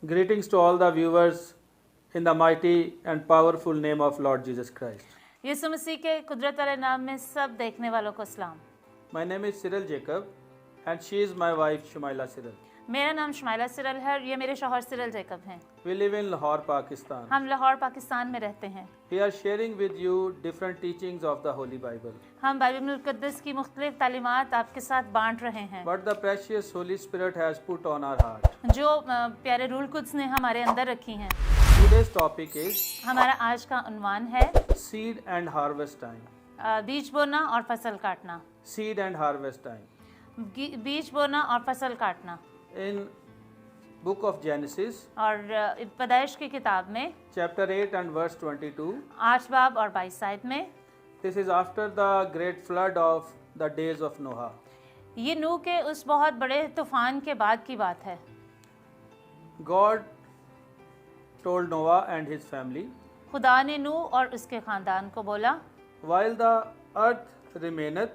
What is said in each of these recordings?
Greetings to all the viewers in the mighty and powerful name of Lord Jesus Christ. यीशु मसीह के कुदरत वाले नाम में सब देखने वालों को सलाम। My name is Cyril Jacob and she is my wife Shumaila Cyril. मेरा नाम शुमाइला सिरल है और ये मेरे शौहर सिरल जैकब हैं। We live in Lahore, Pakistan. हम लाहौर पाकिस्तान में रहते हैं। We are sharing with you different teachings of the Holy Bible. हम बाइबल मुक़द्दस की मुख्तलिफ तालीमात आपके साथ बांट रहे हैं But the precious Holy Spirit has put on our heart. जो प्यारे रूल कुद्स ने हमारे अंदर रखी हैं। Today's topic is हमारा आज का उन्वान है seed and harvest time. बीज बोना और फसल काटना। Seed and harvest time. बीज बोना और फसल काटना। In book of Genesis, और पैदाइश की किताब में chapter 8 and verse 22, 8 बाब और 22 आयत में this is after the great flood of the days of Noah. ये नूह के उस बहुत बड़े तूफान के बाद की बात है। God told Noah and his family, खुदा ने नूह और उसके ख़ानदान को बोला, while the earth remaineth,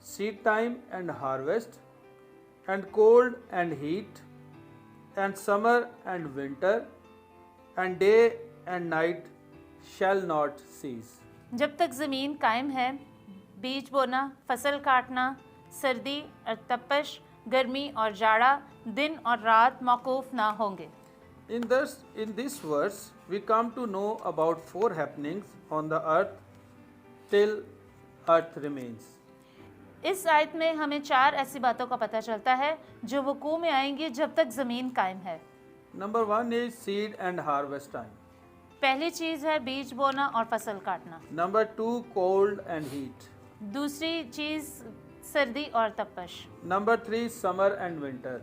seed time and harvest, and cold and heat, and summer and winter, and day and night shall not cease. जब तक ज़मीन कायम है, बीज बोना, फसल काटना, सर्दी और तपश, गर्मी और जाड़ा, दिन और रात मौकूफ़ ना होंगे। In this verse, we come to know about 4 happenings on the earth till earth remains. इस आयत में हमें 4 ऐसी बातों का पता चलता है जो वकूअ में आएंगी जब तक ज़मीन कायम है। Number 1 is seed and harvest time. पहली चीज़ है बीज बोना और फसल काटना। Number 2, cold and heat. दूसरी चीज़ सर्दी और तपश। Number 3, summer and winter.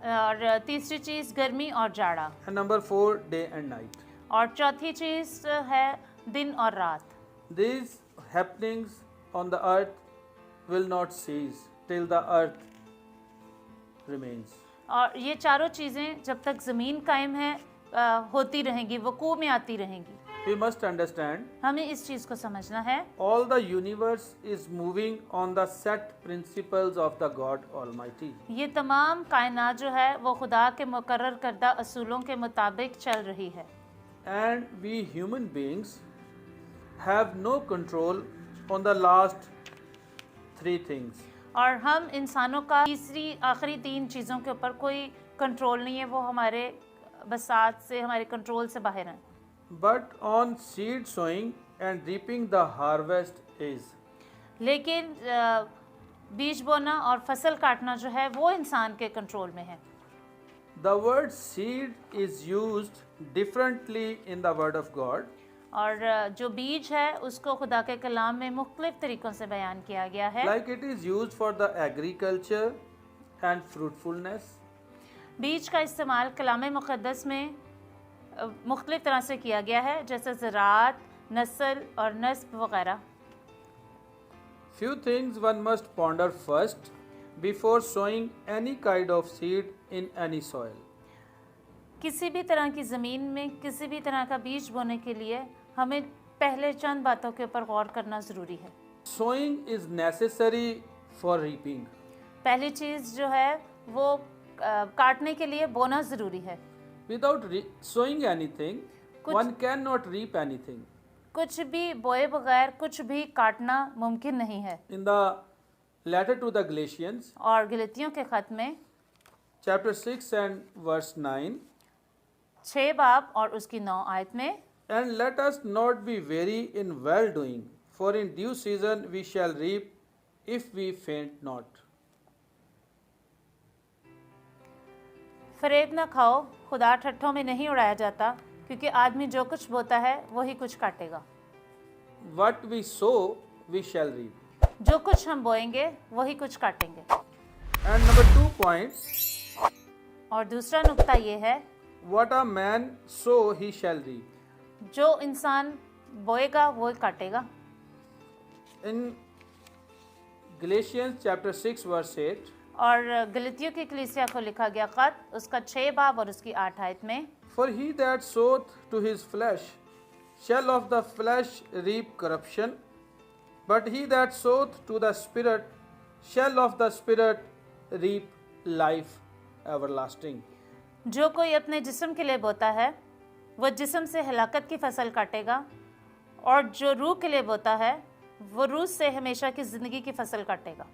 और तीसरी चीज़ गर्मी और जाड़ा। And number 4, day and night. और चौथी चीज़ है दिन और रात। These happenings on the earth will not cease till the earth remains. और ये चारों चीज़ें जब तक ज़मीन कायम है होती रहेंगी, वकूअ में आती रहेंगी। We must understand हमें इस चीज़ को समझना है all the universe is moving on the set principles of the God Almighty. ये तमाम कायनात जो है वो खुदा के मुकर्रर करदा असूलों के मुताबिक चल रही है। And we human beings have no control on the last 3 things. और हम इंसानों का तीसरी आखिरी 3 चीज़ों के ऊपर कोई कंट्रोल नहीं है, वो हमारे बसात से, हमारे कंट्रोल से बाहर हैं। But on seed sowing and reaping the harvest is. लेकिन बीज बोना और फसल काटना जो है वो इंसान के कंट्रोल में है। The word seed is used differently in the word of God. और जो बीज है उसको खुदा के कलाम में मुख्तलिफ तरीक़ों से बयान किया गया है। Like it is used for the agriculture and fruitfulness. बीज का इस्तेमाल कलाम मुक़द्दस में मुख्तलिफ तरह से किया गया है, जैसे ज़राअत, नस्ल और नस्ब वगैरह। Few things one must ponder first before sowing any kind of seed in any soil. किसी भी तरह की ज़मीन में किसी भी तरह का बीज बोने के लिए हमें पहले चंद बातों के ऊपर गौर करना ज़रूरी है। Sowing is necessary for reaping. पहली चीज़ जो है वो काटने के लिए बोना ज़रूरी है। Without sowing anything, one cannot reap anything. कुछ भी बोए बगैर कुछ भी काटना मुमकिन नहीं है। In the letter to the Galatians, और गलतियों के ख़त में chapter 6 and verse 9, 6 बाब और उसकी 9 आयत में, and let us not be weary in well doing, for in due season we shall reap if we faint not. फरेब न खाओ, खुदा ठट्ठों में नहीं उड़ाया जाता, क्योंकि आदमी जो कुछ बोता है वही कुछ काटेगा। What we sow, we shall reap. जो कुछ हम बोएंगे वही कुछ काटेंगे। And number 2 point, और दूसरा नुक्ता ये है, what a man sow, he shall reap. जो इंसान बोएगा वो काटेगा। In Galatians chapter 6 verse 8, और गलतियों की कलीसिया को लिखा गया ख़त उसका 6 बाब और उसकी 8 आयत में, for he that soweth to his flesh shall of the flesh reap corruption, but he that soweth to the Spirit shall of the Spirit reap life everlasting. जो कोई अपने जिस्म के लिए बोता है वो जिस्म से हलाकत की फसल काटेगा, और जो रूह के लिए बोता है वो रूह से हमेशा की ज़िंदगी की फसल काटेगा।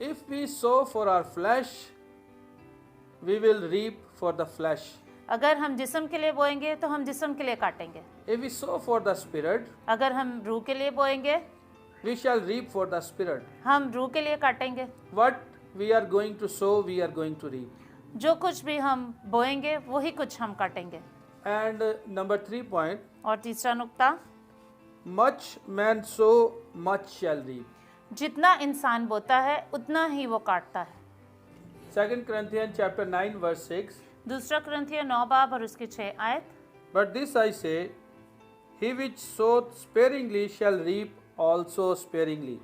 If we sow for our flesh, we will reap for the flesh. अगर हम जिस्म के लिए बोएंगे तो हम जिस्म के लिए काटेंगे। If we sow for the spirit, अगर हम रूह के लिए बोएंगे we shall reap for the spirit. हम रूह के लिए काटेंगे। What we are going to sow, we are going to reap. जो कुछ भी हम बोएंगे वही कुछ हम काटेंगे। And number 3 point, और तीसरा नुक्ता, much man sow, much shall reap. जितना इंसान बोता है उतना ही वो काटता है। 2 Corinthians chapter 9 verse 6. दूसरा कुरिन्थियों 9 बाब और उसकी 6 आयत। But this I say, he which soweth sparingly shall reap also sparingly,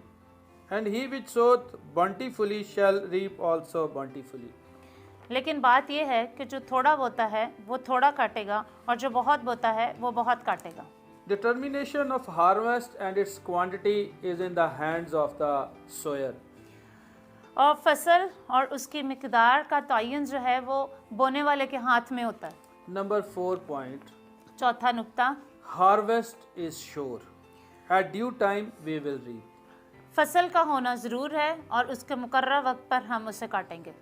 and he which soweth bountifully shall reap also bountifully. लेकिन बात यह है कि जो थोड़ा बोता है वो थोड़ा काटेगा, और जो बहुत बोता है वो बहुत काटेगा। Determination of harvest and its quantity is in the hands of the sower. और फसल और उसकी मिकदार का तयन जो है वो बोने वाले के हाथ में होता है। Number 4 point, चौथा नुक्ता, harvest is sure. At due time we will reap. फसल का होना ज़रूर है और उसके मुकर्रर वक्त पर हम उसे काटेंगे।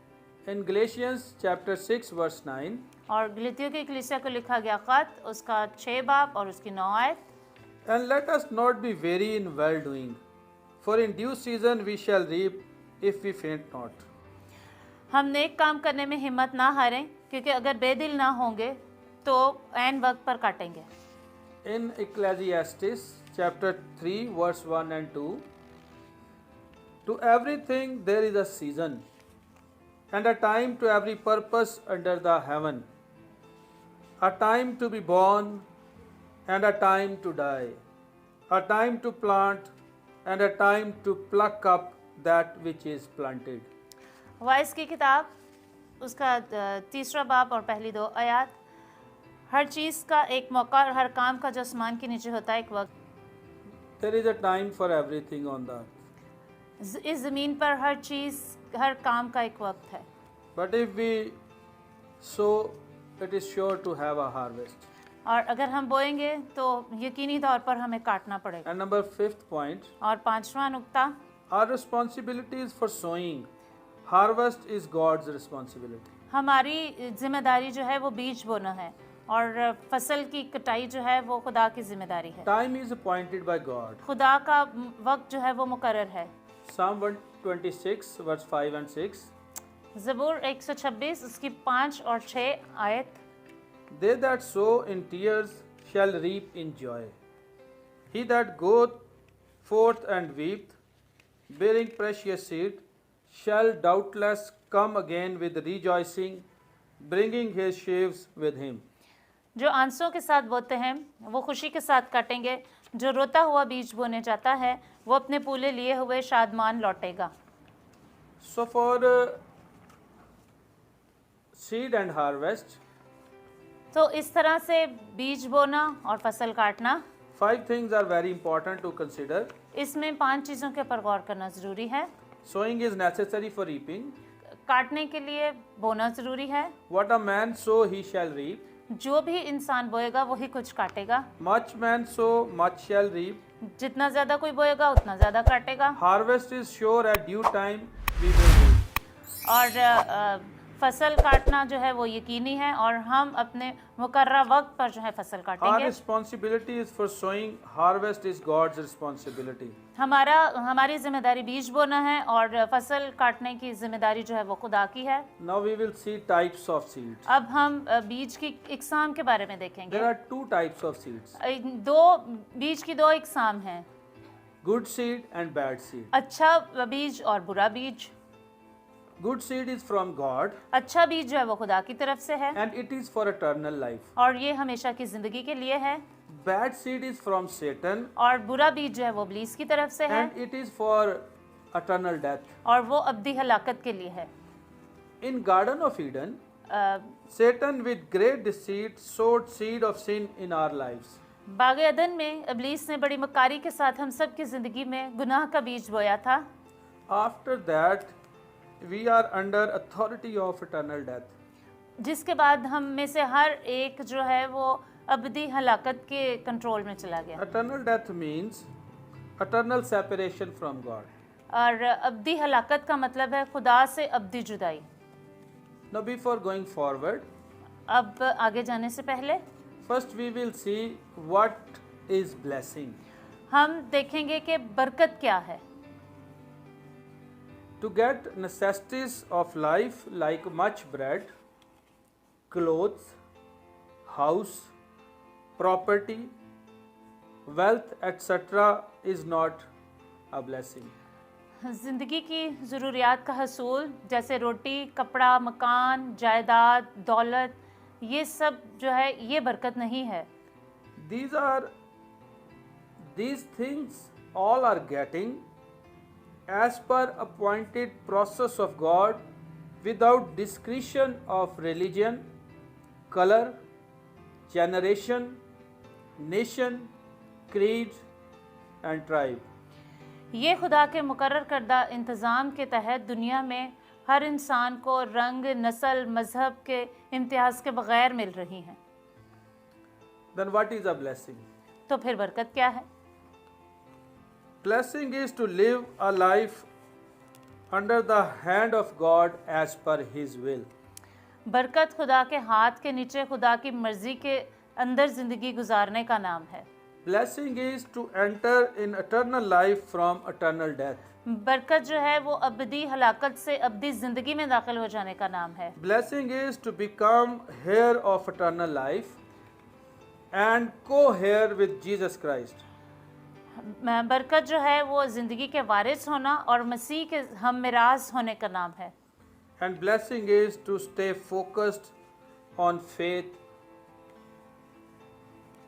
In Galatians chapter 6 verse 9, और गलतियों की कलीसिया को लिखा गया ख़त उसका 6 बाब और उसकी 9 आयत। and let us not be weary in well doing, for in due season we shall reap if we faint not. हम नेक काम करने में हिम्मत ना हारें, क्योंकि अगर बेदिल ना होंगे तो ऐन वक्त पर काटेंगे। In Ecclesiastes chapter 3 verse 1 and 2, to everything there is a season, and a time to every purpose under the heaven, a time to be born and a time to die, a time to plant and a time to pluck up that which is planted. Vice की किताब उसका तीसरा बाब और पहली 2 आयत। हर चीज़ का एक मौका और हर काम का जो आसमान के नीचे होता है एक वक्त। There is a time for everything on the earth. इस ज़मीन पर हर चीज़, हर काम का एक वक्त है। But if we sow, it is sure to have a harvest. और अगर हम बोएंगे तो यकीनी तौर पर हमें काटना पड़ेगा। And number 5th point, और 5वां नुक्ता, our responsibility is for sowing. Harvest is God's responsibility. हमारी जिम्मेदारी जो है वो बीज बोना है, और फसल की कटाई जो है वो खुदा की जिम्मेदारी है। Time is appointed by God. खुदा का वक्त जो है वो मुकर्रर है। Psalm 126 verse 5 and 6. ज़बूर 126 उसकी 5 और 6 आयत। They that sow in tears shall reap in joy. He that goeth forth and weepeth, bearing precious seed, shall doubtless come again with rejoicing, bringing his sheaves with him. जो आंसुओं के साथ बोते हैं वो खुशी के साथ काटेंगे, जो रोता हुआ बीज बोने जाता है वो अपने पूले लिए हुए Shadman लौटेगा। So for seed and harvest, तो इस तरह से बीज बोना और फसल काटना, 5 things are very important to consider. इसमें 5 चीज़ों के ऊपर गौर करना ज़रूरी है। Sowing is necessary for reaping. काटने के लिए बोना ज़रूरी है। What a man sow, he shall reap. जो भी इंसान बोएगा वही कुछ काटेगा। Much man sow, much shall reap. जितना ज़्यादा कोई बोएगा उतना ज़्यादा काटेगा। Harvest is sure, at due time we will reap. और फसल काटना जो है वो यकीनी है, और हम अपने मुकर्रर वक्त पर जो है फसल Our काटेंगे। responsibility is for sowing. Harvest is God's responsibility. हमारी जिम्मेदारी बीज बोना है, और फसल काटने की जिम्मेदारी जो है वो खुदा की है। Now we will see types of seeds. अब हम बीज की इकसाम के बारे में देखेंगे। There are 2 types of seeds. बीज की 2 इकसाम हैं, Good seed and bad seed. अच्छा बीज और बुरा बीज। Good seed is from God अच्छा बीज जो है वो खुदा की तरफ से है, and it is for eternal life. और ये हमेशा की ज़िंदगी के लिए है। Bad seed is from Satan और बुरा बीज जो है वो इब्लीस की तरफ से है, and it is for eternal death. और वो अब्दी हलाकत के लिए है। In Garden of Eden, a, Satan with great deceit sowed seed of sin in our lives. बाग अदन में इब्लीस ने बड़ी मक्कारी के साथ हम सब की ज़िंदगी में गुनाह का बीज बोया था। After that, we are under authority of eternal death. जिसके बाद हम में से हर एक जो है वो अबदी हलाकत के कंट्रोल में चला गया। Eternal death means eternal separation from God. और अबदी हलाकत का मतलब है खुदा से अबदी जुदाई। Now, before going forward, अब आगे जाने से पहले first we will see what is blessing. हम देखेंगे कि बरकत क्या है। To get necessities of life like much bread, clothes, house, property, wealth, etc. is not a blessing. ज़िंदगी की ज़रूरियात का हसूल जैसे रोटी, कपड़ा, मकान, जायदाद, दौलत, ये सब जो है ये बरकत नहीं है। These things all are getting as per appointed process of God without discretion of religion, color, generation, nation, creed and tribe. ये खुदा के मुकर्रर करदा इंतज़ाम के तहत दुनिया में हर इंसान को रंग, नस्ल, मज़हब के इम्तियाज़ के बग़ैर मिल रही हैं। Then what is a blessing? तो फिर बरकत क्या है? Blessing is to live a life under the hand of God as per His will. बरकत खुदा के हाथ के नीचे खुदा की मर्ज़ी के अंदर ज़िंदगी गुजारने का नाम है। Blessing is to enter in eternal life from eternal death. बरकत जो है वो अबदी हलाकत से अबदी ज़िंदगी में दाखिल हो जाने का नाम है। Blessing is to become heir of eternal life and co-heir with Jesus Christ. बरकत जो है वो ज़िंदगी के वारिस होना और मसीह के हम मिरास होने का नाम है। And blessing is to stay focused on faith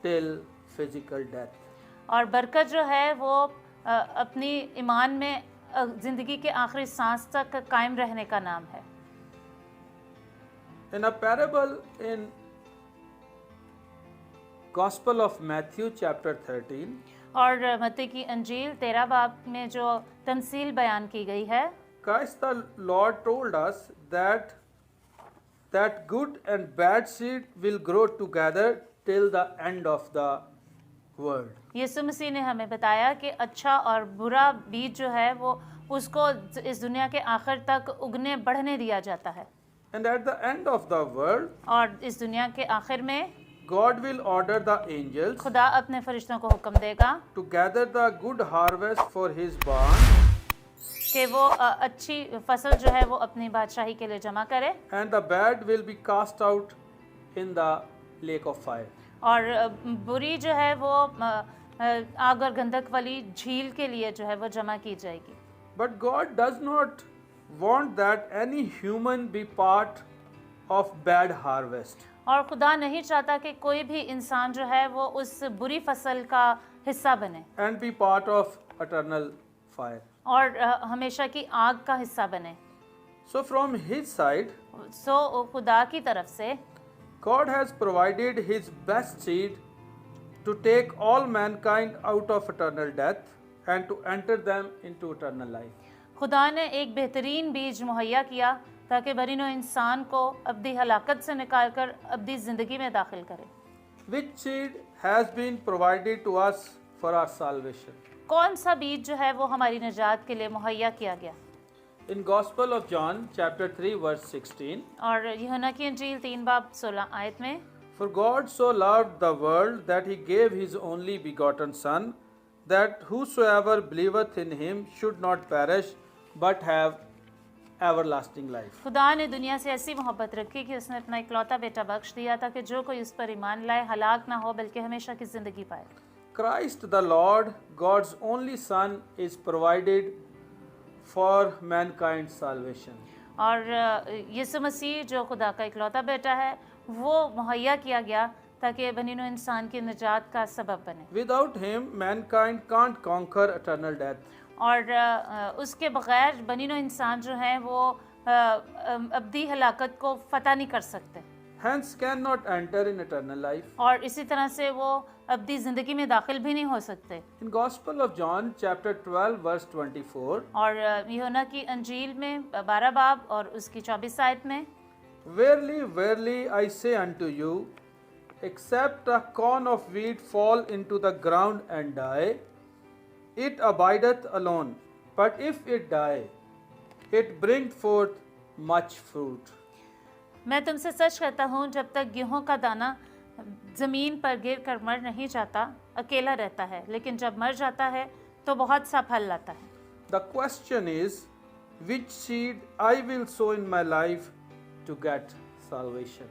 till physical death. और बरकत जो है वो अपनी ईमान में ज़िंदगी के आखिरी सांस तक कायम रहने का नाम है। In a parable in Gospel of Matthew chapter 13, और मत्ती की अंजील 13 बाब में जो तमसील बयान की गई है, Christ the Lord told us that good and bad seed will grow together till the end of the world. यीशु मसीह ने हमें बताया कि अच्छा और बुरा बीज जो है वो उसको इस दुनिया के आखिर तक उगने बढ़ने दिया जाता है। And at the end of the world, और इस दुनिया के आखिर में God will order the angels खुदा अपने फरिश्तों को हुक्म देगा to gather the good harvest for His barn, कि वो अच्छी फसल जो है वो अपनी बादशाही के लिए जमा करे, and the bad will be cast out in the lake of fire. और बुरी जो है वो आग और गंधक वाली झील के लिए जो है वो जमा की जाएगी। But God does not want that any human be part of bad harvest. और खुदा नहीं चाहता कि कोई भी इंसान जो है वो उस बुरी फसल का हिस्सा बने And be part of eternal fire. और हमेशा की आग का हिस्सा बने। So from His side, सो खुदा की तरफ से God has provided His best seed to take all mankind out of eternal death and to enter them into eternal life. खुदा ने एक बेहतरीन बीज मुहैया किया ताकि बरीनो इंसान को अबदी हलाकत से निकालकर अबदी ज़िंदगी में दाखिल करे। Which seed has been provided to us for our salvation? कौन सा बीज जो है वो हमारी निजात के लिए मुहैया किया गया? In Gospel of John chapter 3 verse 16, और यूहन्ना की अंजील 3 बाब 16 आयत में, For God so loved the world that He gave His only begotten Son, that whosoever believeth in Him should not perish but have everlasting life. खुदा ने दुनिया से ऐसी मोहब्बत रखी कि उसने अपना इकलौता बेटा बख्श दिया ताकि जो कोई उस पर ईमान लाए हलाक ना हो बल्कि हमेशा की ज़िंदगी पाए। Christ the Lord, God's only Son, is provided for mankind's salvation. और यीशु मसीह जो खुदा का इकलौता बेटा है वो मुहैया किया गया ताकि बनीनो इंसान की निजात का सबब बने। Without Him, mankind can't conquer eternal death. और उसके बगैर बनीनो इंसान जो हैं वो अबदी हलाकत को फतह नहीं कर सकते, Hence cannot enter in eternal life. और इसी तरह से वो अबदी ज़िंदगी में दाखिल भी नहीं हो सकते। In Gospel of John chapter 12 verse 24, और यूहन्ना की अंजील में 12 बाब और उसकी 24 आयत में, Verily, verily, I say unto you, except a corn of wheat fall into the ground and die, it abideth alone. But if it die, it bringeth forth much fruit. मैं तुमसे सच कहता हूँ, जब तक गेहूं का दाना जमीन पर गिर कर मर नहीं जाता, अकेला रहता है, लेकिन जब मर जाता है तो बहुत सा फल लाता है। The question is, which seed I will sow in my life to get salvation?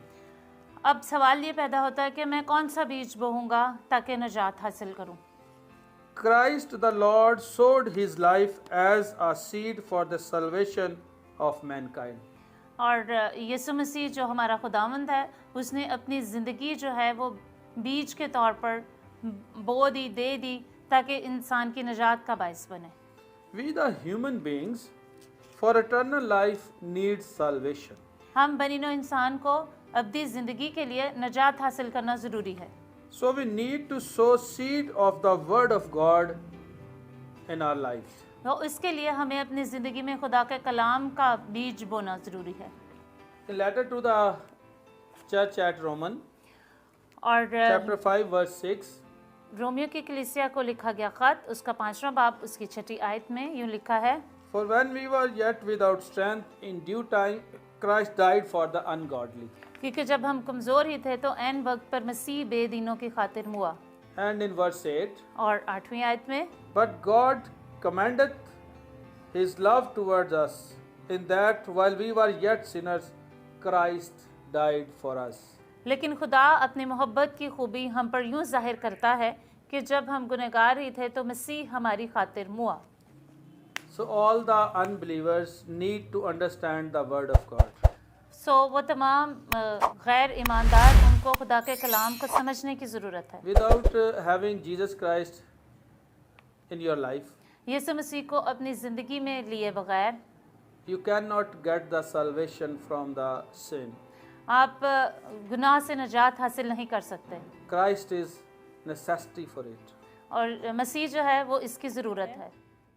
अब सवाल ये पैदा होता है कि मैं कौन सा बीज बोऊंगा ताकि नजात हासिल करूं। Christ the Lord sowed his life as a seed for the salvation of mankind. और यीशु मसीह जो हमारा खुदावंद है, उसने अपनी ज़िंदगी जो है वो बीज के तौर पर बो दी, दे दी, ताकि इंसान की निजात का बायस बने। We the human beings for eternal life need salvation. हम बनीनो इंसान को अब्दी ज़िंदगी के लिए निजात हासिल करना ज़रूरी है। So we need to sow seed of the word of God in our lives. तो इसके लिए हमें अपनी ज़िंदगी में खुदा के कलाम का बीज बोना ज़रूरी है। In letter to the church at Roman, और chapter 5 verse 6, रोमियो की कलीसिया को लिखा गया खत, उसका 5वां बाब उसकी 6ठी आयत में यूँ लिखा है, For when we were yet without strength, in due time Christ died for the ungodly. क्योंकि जब हम कमज़ोर ही थे तो ऐन वक्त पर मसीह बेदीनों की खातिर हुआ। And in verse 8, और 8वीं आयत में, But God commendeth his love towards us, in that while we were yet sinners, Christ died for us. लेकिन खुदा अपनी मोहब्बत की खूबी हम पर यूँ ज़ाहिर करता है कि जब हम गुनहगार ही थे तो मसीह हमारी खातिर मुआ। So all the unbelievers need to understand the word of God. सो वो तमाम गैर ईमानदार, उनको खुदा के कलाम को समझने की ज़रूरत है। Without having Jesus Christ in your life, यीशु मसीह को अपनी ज़िंदगी में लिए बगैर you cannot get the salvation from the sin. आप गुनाह से निजात हासिल नहीं कर सकते, Christ is necessity for it. और मसीह जो है वो इसकी ज़रूरत है।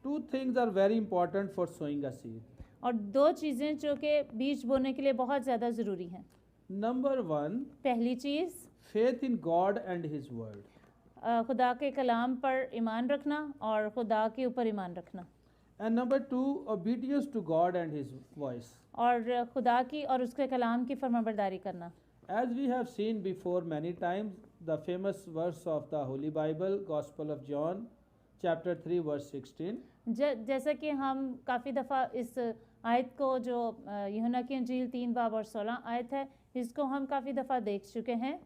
Two things are very important for sowing a seed. और दो चीज़ें जो कि बीज बोने के लिए बहुत ज़्यादा ज़रूरी हैं। Number one, पहली चीज़ faith in God and His word. खुदा के कलाम पर ईमान रखना और खुदा के ऊपर ईमान रखना। And number two, obedience to God and His voice. और खुदा की और उसके कलाम की फरमाबरदारी करना। As we have seen before many times, the famous verse of the Holy Bible, Gospel of John, chapter 3, verse 16. जैसा कि हम काफ़ी दफ़ा इस आयत को जो यूहन्ना की इंजील 3 बाब और 16 आयत है, इसको हम काफ़ी दफ़ा देख चुके हैं।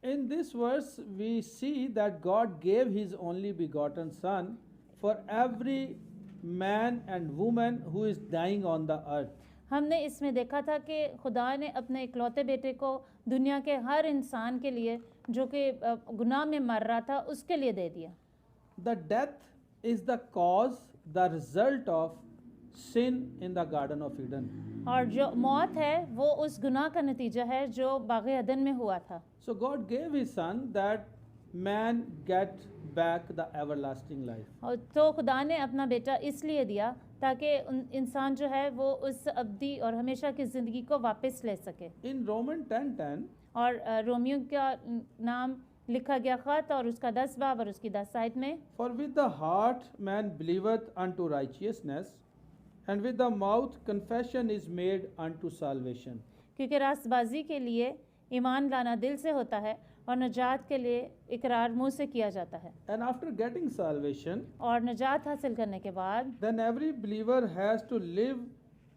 In this verse, we see that God gave His only begotten Son for every man and woman who is dying on the earth. हमने इसमें देखा था कि खुदा ने अपने इकलौते बेटे को दुनिया के हर इंसान के लिए जो कि गुनाह में मर रहा था उसके लिए दे दिया। The death is the cause, the result of sin in the Garden of Eden. और जो मौत है वो उस गुनाह का नतीजा है जो बाग़ अदन में हुआ था। So God gave His Son that man get back the everlasting life. और तो खुदा ने अपना बेटा इसलिए दिया ताकि इंसान जो है वो उस अब्दी और हमेशा की ज़िंदगी को वापस ले सके। In Roman 10:10, और रोमियो का नाम लिखा गया ख़त और उसका 10 बाब और उसकी 10 आयत में, For with the heart man believeth unto righteousness, and with the mouth confession is made unto salvation. क्योंकि रास्तबाजी के लिए ईमान लाना दिल से होता है और नजात के लिए इकरार मुंह से किया जाता है। And after getting salvation, और नजात हासिल करने के बाद then every believer has to live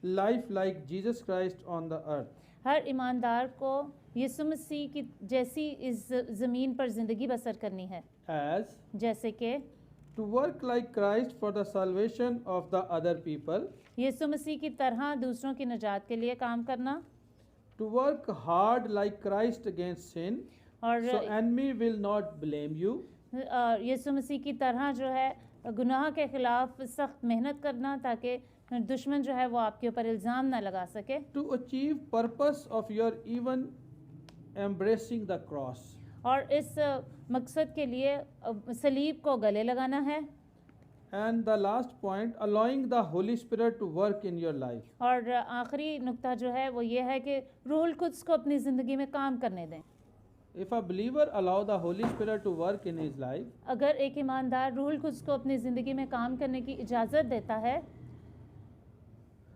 life like Jesus Christ on the earth. हर ईमानदार को यीशु मसीह की जैसी इस ज़मीन पर ज़िंदगी बसर करनी है, As जैसे कि to work like Christ for the salvation of the other people, यीशु मसीह की तरह दूसरों की नजात के लिए काम करना, to work hard like Christ against sin, और so enemy will not blame you. यीशु मसीह की तरह जो है गुनाह के ख़िलाफ़ सख्त मेहनत करना ताकि दुश्मन जो है वो आपके ऊपर इल्ज़ाम ना लगा सके, To achieve purpose of your even embracing the cross. और इस मकसद के लिए सलीब को गले लगाना है। And the last point, allowing the Holy Spirit to work in your life. और आखिरी नुक्ता जो है वो ये है कि रूहुल कुद्स को अपनी ज़िंदगी में काम करने दें। If a believer allow the Holy Spirit to work in his life, अगर एक ईमानदार रूहुल कुद्स को अपनी ज़िंदगी में काम करने की इजाज़त देता है,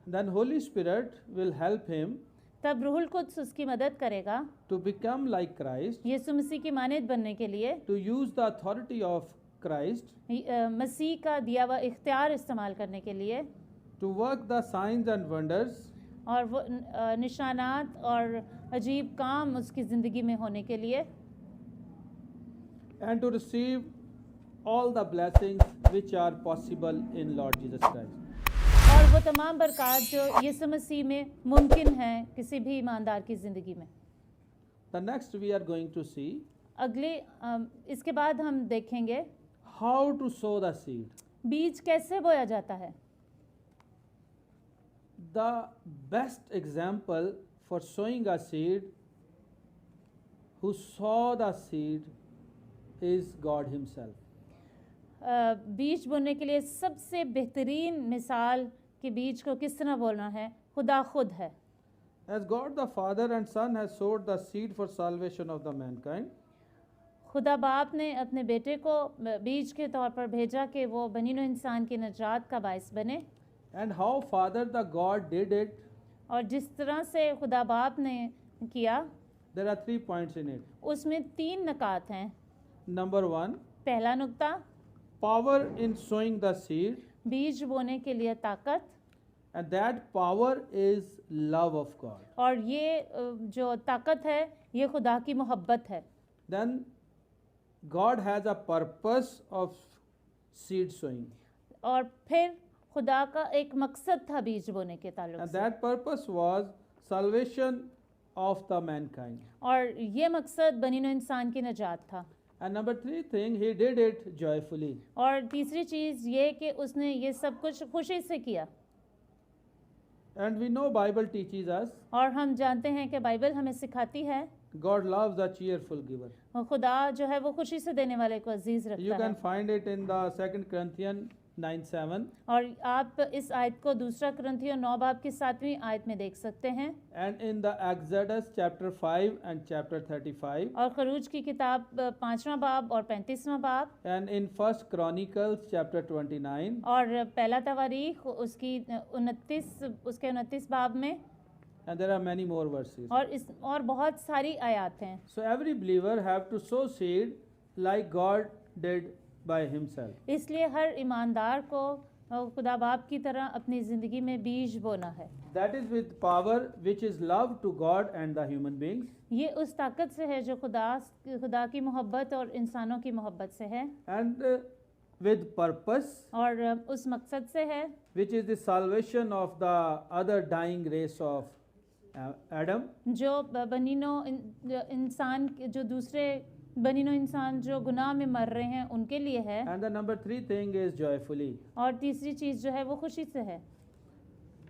then Holy Spirit will help him तब रूहुल कुद्स उसकी मदद करेगा to become like Christ, यीशु मसीह की मानद बनने के लिए, to use the authority of Christ, मसीह का दिया हुआ इख्तियार इस्तेमाल करने के लिए, to work the signs and wonders, और वो निशानात और अजीब काम उसकी ज़िंदगी में होने के लिए, and to receive all the blessings which are possible in Lord Jesus Christ. और वो तमाम बरक़ात जो यीशु मसीह में मुमकिन हैं किसी भी ईमानदार की ज़िंदगी में। The next we are going to see इसके बाद हम देखेंगे how to sow the seed. बीज कैसे बोया जाता है। The best example for sowing a seed, who saw the seed, is God Himself. बीज बोने के लिए सबसे बेहतरीन मिसाल कि बीज को किस तरह बोलना है, खुदा खुद है। As God the Father and Son has sowed the seed for salvation of the mankind, खुदा बाप ने अपने बेटे को बीज के तौर पर भेजा कि वो बनीनो इंसान की नजात का बायस बने, and how Father the God did it, और जिस तरह से खुदा बाप ने किया there are 3 points in it. उसमें 3 नकात हैं। Number 1, पहला नुक्ता, power in sowing the seed, बीज बोने के लिए ताकत, and that power is love of God. और ये जो ताकत है ये खुदा की मोहब्बत है। Then God has a purpose of seed sowing, और फिर खुदा का एक मकसद था बीज बोने के ताल्लुक and से, that purpose was salvation of the mankind. और ये मकसद बनीनो इंसान की नजात था। And number 3 thing, He did it joyfully. और तीसरी चीज़ ये कि उसने ये सब कुछ खुशी से किया। And we know Bible teaches us और हम जानते हैं कि बाइबल हमें सिखाती है God loves a cheerful giver. और खुदा जो है वो खुशी से देने वाले को अजीज You रखता can है। find it in the 2 Corinthians 9:7, और आप इस आयत को दूसरा कुरिन्थियों 9 बाब की 7वीं आयत में देख सकते हैं, and in the Exodus chapter 5 and chapter 35, और खरूज की किताब 5वां बाब और 35वां बाब, and in 1 Chronicles chapter 29, और पहला तवारीख उसकी 29 बाब में, and there are many more verses. और बहुत सारी आयत हैं। So every believer have to sow seed like God did by himself. इसलिए हर ईमानदार को खुदा बाप की तरह अपनी ज़िंदगी में बीज बोना है। That is with power which is love to God and the human beings, ये उस ताकत से है जो खुदा की मोहब्बत और इंसानों की मोहब्बत से है, and with purpose और उस मकसद से है which is the salvation of the other dying race of Adam, जो दूसरे बनीनो इंसान जो गुनाह में मर रहे हैं उनके लिए है, and the number 3 thing is joyfully. और तीसरी चीज़ जो है वो खुशी से है।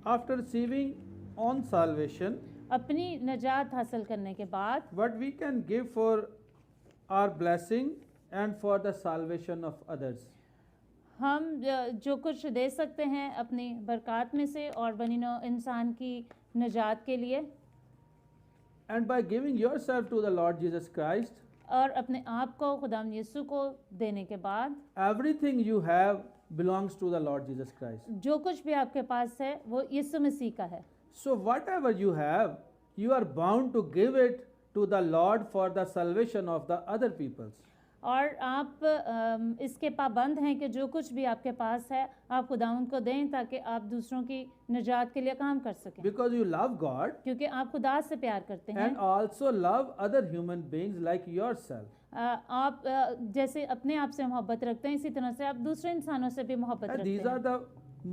After receiving on salvation, अपनी नजात हासिल करने के बाद what we can give for our blessing and for the salvation of others. हम जो कुछ दे सकते हैं अपनी बरक़ात में से और बनीनो इंसान की नजात के लिए, And by giving yourself to the Lord Jesus Christ, और अपने आप को खुदाम यीशु को देने के बाद everything you have belongs to the Lord Jesus Christ. जो कुछ भी आपके पास है वो यीशु मसीह का है। So whatever you have, you are bound to give it to the Lord for the salvation of the other peoples. और आप इसके पाबंद हैं कि जो कुछ भी आपके पास है आप खुदावंद को दें ताकि आप दूसरों की निजात के लिए काम कर सकें, Because you love God क्योंकि आप खुदा से प्यार करते हैं, and also love other human beings like yourself. आप जैसे अपने आप से मोहब्बत रखते हैं इसी तरह से आप दूसरे इंसानों से भी मोहब्बत And रखते these are हैं। the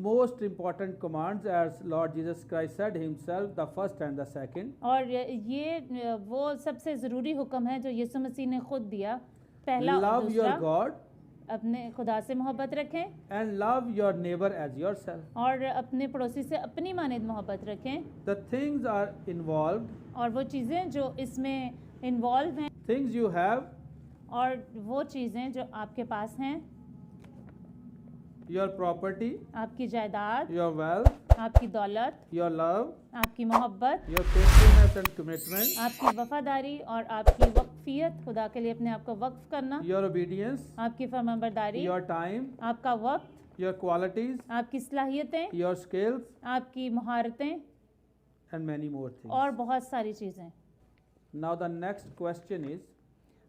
most important commands, as Lord Jesus Christ said himself, the first and the second. और ये वो सबसे ज़रूरी हुक्म है जो यीशु मसीह ने खुद दिया, पहला और Love your दूसरा, God अपने खुदा से मोहब्बत रखें and love your neighbor as yourself. और अपने पड़ोसी से अपनी मानद मोहब्बत रखें। The things are involved, और वो चीज़ें जो इसमें इन्वॉल्व हैं things you have, और वो चीज़ें जो आपके पास हैं your property, आपकी जायदाद, your wealth, आपकी दौलत, your love, आपकी मोहब्बत, your faithfulness and commitment, आपकी वफादारी और आपकी वक्फियत, खुदा के लिए अपने आप को वक्फ करना, your obedience, आपकी फरमाबरदारी, your time, आपका वक्त, your qualities, आपकी सलाहियतें, your skills, आपकी महारतें and many more things. और बहुत सारी चीज़ें। Now the next question is,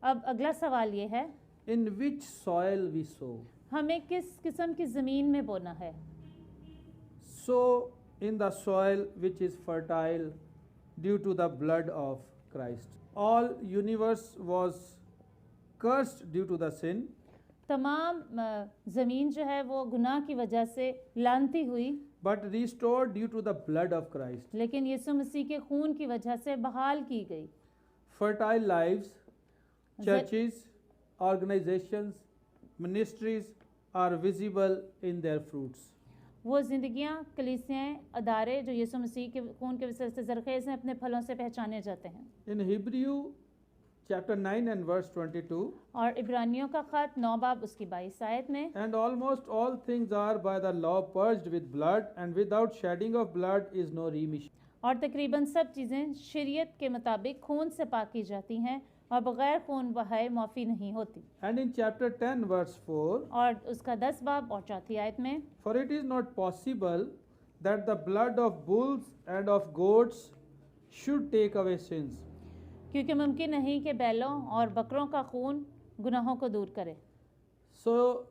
अब अगला सवाल ये है, in which soil we sow? हमें किस किस्म की ज़मीन में बोना है? Sow in the soil which is fertile due to the blood of Christ. All universe was cursed due to the sin, तमाम ज़मीन जो है वो गुनाह की वजह से लानती हुई, but restored due to the blood of Christ. लेकिन यीशु मसीह के खून की वजह से बहाल की गई। Fertile lives, churches, organizations, ministries are visible in their fruits. वो ज़िंदगियाँ, कलीसियाँ, अदारे जो यीशु मसीह के खून के वजह से ज़रख़ेज़ हैं, अपने फलों से पहचाने जाते हैं। In Hebrew chapter 9 and verse 22, और इब्रानियों का ख़त 9 बाब उसकी 22 आयत में, and almost all things are by the law purged with blood, and without shedding of blood is no remission. और तकरीबन सब चीज़ें शरीयत के मुताबिक खून से पाक की जाती हैं और बग़ैर खून बहाए माफ़ी नहीं होती। And in chapter 10 verse 4, और उसका 10 बाब और 4 आयत में, for it is not possible that the blood of bulls and of goats should take away sins. क्योंकि मुमकिन नहीं कि बैलों और बकरों का खून गुनाहों को दूर करे। So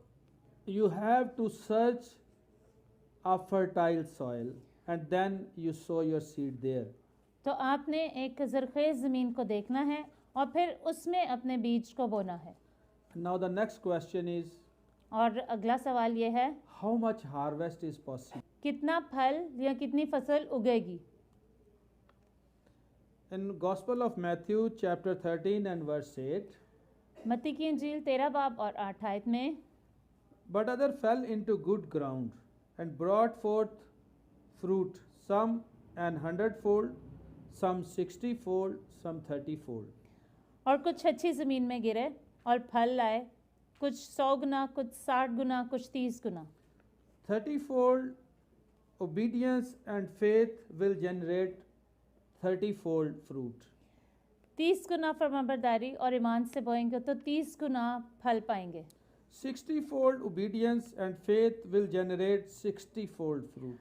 you have to search a fertile soil and then you sow your seed there. तो आपने एक ज़रख़ेज़ ज़मीन को देखना है और फिर उसमें अपने बीज को बोना है। Now the next question is, और अगला सवाल ये है, how much harvest is possible? कितना फल या कितनी फसल उगेगी? In Gospel of Matthew chapter 13 and verse 8, मत्ती की इंजील 13 बाब और 8 आयत में, but other fell into good ground and brought forth fruit, some an 100-fold, some 60-fold, some 30-fold. और कुछ अच्छी ज़मीन में गिरे और फल लाए, कुछ 100 गुना, कुछ 60 गुना, कुछ 30 गुना। 30-fold obedience and faith will generate 30-fold fruit. 30 गुना फरमाबरदारी और ईमान से बोएंगे तो 30 गुना फल पाएंगे। 60-fold obedience and faith will generate 60-fold fruit.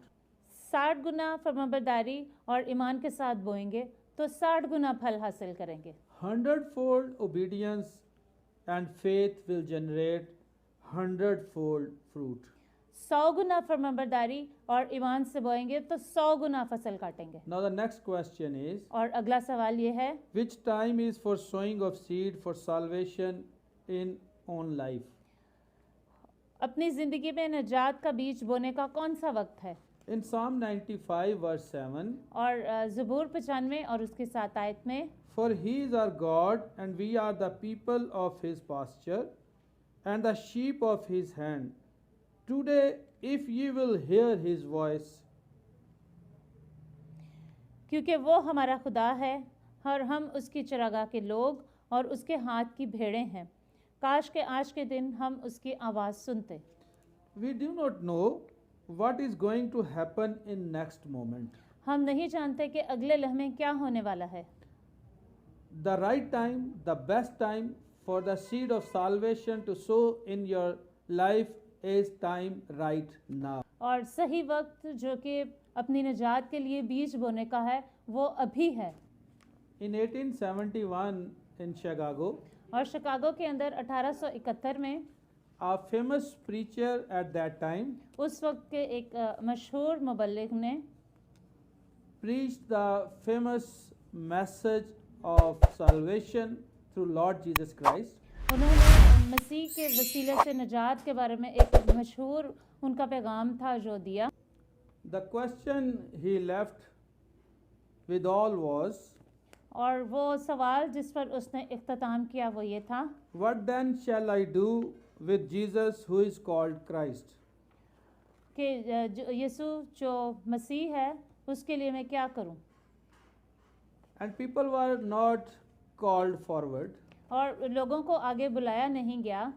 60 गुना फरमाबरदारी और ईमान के साथ बोएंगे तो 60 गुना फल हासिल करेंगे। 100-fold obedience and faith will generate 100-fold fruit. 100 गुना फरमाबरदारी और ईमान से बोएंगे तो 100 गुना फसल काटेंगे। Now the next question is, और अगला सवाल ये है, which time is for sowing of seed for salvation in own life? अपनी ज़िंदगी में निजात का बीज बोने का कौन सा वक्त है? In Psalm 95 verse 7, और ज़बूर 95 और उसके 7 आयत में, for he is our God and we are the people of his pasture and the sheep of his hand. Today if ye will hear his voice, क्योंकि वो हमारा खुदा है और हम उसकी चरागाह के लोग और उसके हाथ की भेड़ें हैं। काश के आज के दिन हम उसकी आवाज़ सुनते। we do not know what is going to happen in next moment. हम नहीं जानते कि अगले लम्हे क्या होने वाला है। The right time, the best time for the seed of salvation to sow in your life is time right now. और सही वक्त जो कि अपनी निजात के लिए बीज बोने का है वो अभी है। In 1871 in Chicago, और शिकागो के अंदर 1871 में a famous preacher at that time उस वक्त के एक मशहूर मुबल्लिग ने preached the famous message of salvation through Lord Jesus Christ. उन्होंने मसीह के वसीले से निजात के बारे में एक मशहूर उनका पैगाम था जो दिया। The question he left with all was, और वो सवाल जिस पर उसने इख्तिताम किया वो ये था, what then shall I do with Jesus who is called Christ? कि यीशु जो मसीह है उसके लिए मैं क्या करूं? And people were not called forward. और लोगों को आगे बुलाया नहीं गया।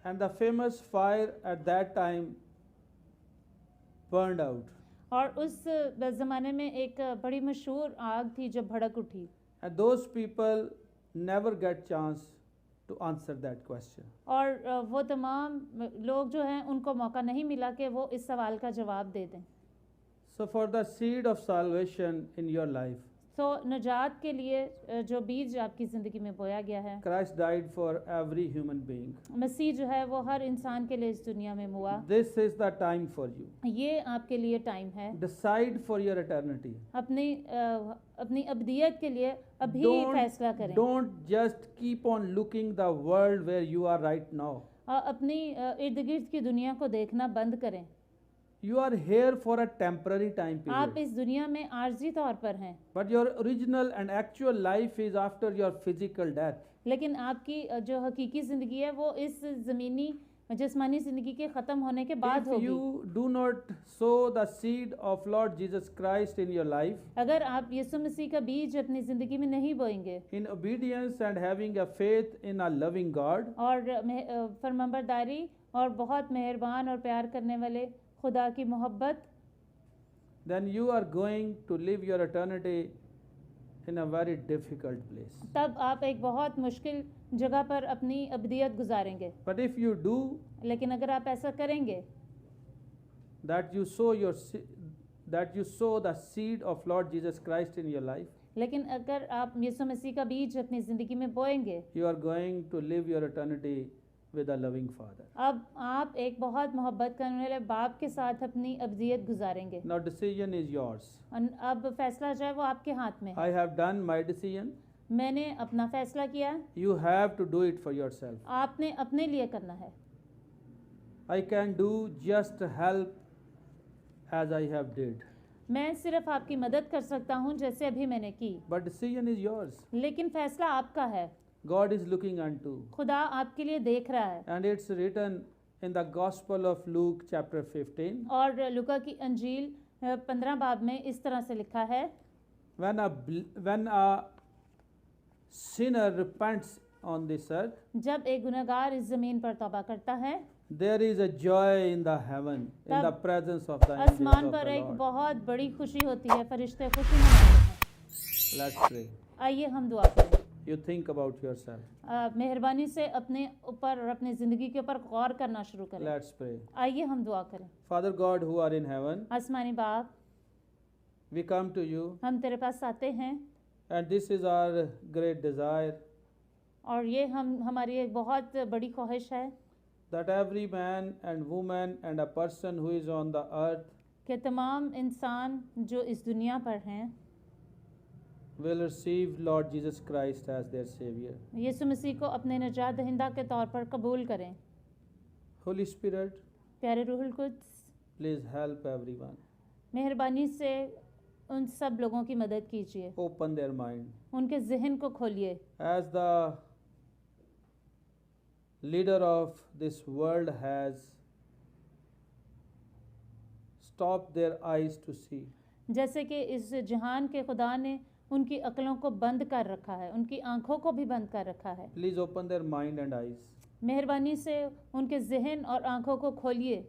And the famous fire at that time burned out. और उस ज़माने में एक बड़ी मशहूर आग थी जो भड़क उठी, And those people never get chance to answer that question. और वो तमाम लोग जो हैं उनको मौका नहीं मिला कि वो इस सवाल का जवाब दे दें। So for the seed of salvation in your life, तो नजात के लिए जो बीज आपकी ज़िंदगी में बोया गया है, Christ died for every human being. मसीह जो है वो हर इंसान के लिए इस दुनिया में हुआ। This is the time for you. ये आपके लिए टाइम है, Decide for your eternity. अपनी अब्दियत के लिए अभी फैसला करें। Don't just keep on looking the world where you are right now. अपनी इर्द गिर्द की दुनिया को देखना बंद करें। You are here for a temporary time आप period. इस दुनिया में आर्जी तौर पर हैं, But your original and actual life is after your physical death. लेकिन आपकी जो हकीकी ज़िंदगी है वो इस ज़मीनी जिस्मानी ज़िंदगी के ख़त्म होने के बाद If होगी। you do not sow the seed of Lord Jesus Christ in your life, अगर आप यीशु मसीह का बीज अपनी ज़िंदगी में नहीं बोएंगे in obedience and having a faith in a loving God, और फरमाबरदारी और बहुत मेहरबान और प्यार करने वाले खुदा की मोहब्बत, then you are going to live your eternity in a very difficult place. तब आप एक बहुत मुश्किल जगह पर अपनी अब्दियत गुजारेंगे। But if you do लेकिन अगर आप ऐसा करेंगे that, you sow the seed of Lord Jesus Christ in your life, लेकिन अगर आप यीशु मसीह का बीज अपनी ज़िंदगी में बोएंगे, you are going to live your eternity with a loving Father. अब आप एक बहुत मोहब्बत करने वाले बाप के साथ अपनी अब्दियत गुजारेंगे। Now decision is yours. अब फैसला जो है वो आपके हाथ में है। I have done my decision. मैंने अपना फैसला किया है, You have to do it for yourself. आपने अपने लिए करना है। I can do just help as I have did. मैं सिर्फ आपकी मदद कर सकता हूँ जैसे अभी मैंने की, But decision is yours. लेकिन फैसला आपका है। God is looking unto. खुदा आपके लिए देख रहा है। And it's written in the Gospel of Luke chapter 15. और लूका की अंजील 15 बाब में इस तरह से लिखा है, When a sinner repents on this earth, जब एक गुनहगार इस ज़मीन पर तौबा करता है, there is a joy in the heaven, in the तब presence of the angels आसमान of पर the एक Lord. बहुत बड़ी खुशी होती है, फरिश्ते खुशी मनाते हैं। Let's pray. आइए हम दुआ करें। You think about yourself. मेहरबानी से अपने ऊपर और अपनी ज़िंदगी के ऊपर गौर करना शुरू करें। Let's pray. आइए हम दुआ करें। Father God who are in heaven, आसमानी बाप, we come to you, हम तेरे पास आते हैं and this is our great desire और ये हमारी एक बहुत बड़ी ख्वाहिश है that every man and woman and a person who is on the earth कि तमाम इंसान जो इस दुनिया पर हैं will receive Lord Jesus Christ as their Savior. यीशु मसीह को अपने नजात दहिंदा के तौर पर कबूल करें। Holy Spirit, प्यारे रूहुल कुद्स, please help everyone. मेहरबानी से उन सब लोगों की मदद कीजिए, Open their mind. उनके जहन को खोलिए। As the leader of this world has stopped their eyes to see, जैसे कि इस जहान के खुदा ने उनकी अक्लों को बंद कर रखा है, उनकी आंखों को भी बंद कर रखा है। please open their mind and eyes मेहरबानी से उनके जहन और आंखों को खोलिए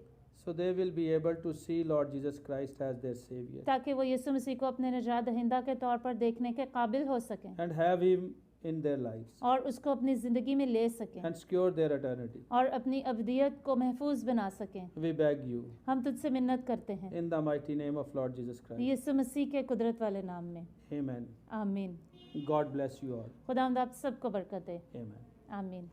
so they will be able to see Lord Jesus Christ as their Savior ताकि वो यीशु मसीह को अपने नजात दहिंदा के तौर पर देखने के काबिल हो सकें and have Him in their lives और उसको अपनी ज़िंदगी में ले सकें and secure their eternity. और अपनी अब्दियत को महफूज बना सकें। We beg you हम तुझसे मिन्नत करते हैं in the mighty name of Lord Jesus Christ. यीशु मसीह के कुदरत वाले नाम में, Amen. आमीन। God bless you all. खुदावंद आप सबको बरकत दे, Amen. आमीन।